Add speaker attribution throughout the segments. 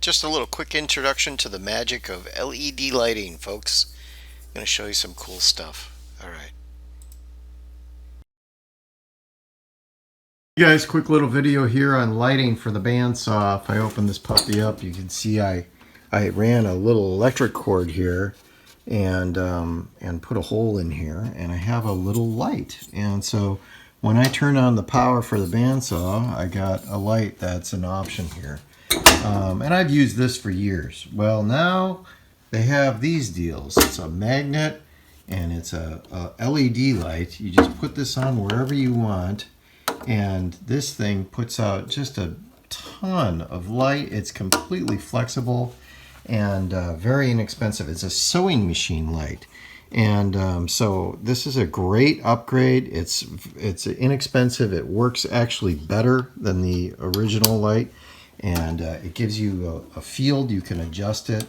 Speaker 1: Just a little quick introduction to the magic of LED lighting, folks. I'm going to show you some cool stuff. All right.
Speaker 2: Hey guys, quick little video here on lighting for the bandsaw. If I open this puppy up, you can see I ran a little electric cord here and put a hole in here, and I have a little light. And so when I turn on the power for the bandsaw, I got a light that's an option here. And I've used this for years. Well, now they have these deals. It's a magnet and it's a LED light. You just put this on wherever you want, and this thing puts out just a ton of light. It's completely flexible and very inexpensive. It's a sewing machine light, and so this is a great upgrade. It's inexpensive. It works actually better than the original light, and it gives you a field. You can adjust it.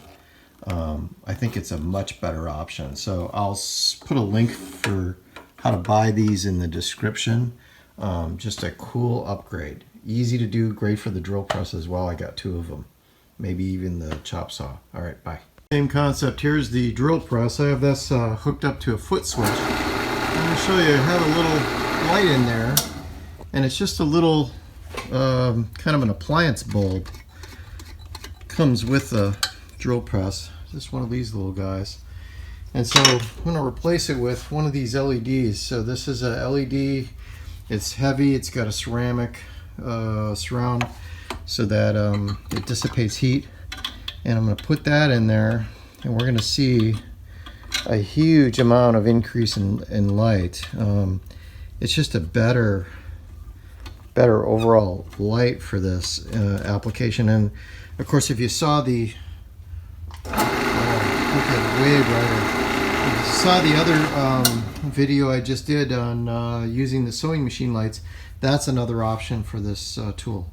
Speaker 2: I think it's a much better option. So I'll put a link for how to buy these in the description. Just a cool upgrade. Easy to do, great for the drill press as well. I got 2 of them. Maybe even the chop saw. All right, bye. Same concept. Here's the drill press. I have this hooked up to a foot switch. I'm going to show you. I have a little light in there, and it's just a little kind of an appliance bulb. Comes with a drill press. Just one of these little guys. And so I'm going to replace it with one of these LEDs. So this is a LED. It's heavy. It's got a ceramic surround so that it dissipates heat. And I'm going to put that in there, and we're going to see a huge amount of increase in light. It's just a better overall light for this application. And of course, if you saw the if you saw the other video I just did on using the sewing machine lights, that's another option for this tool.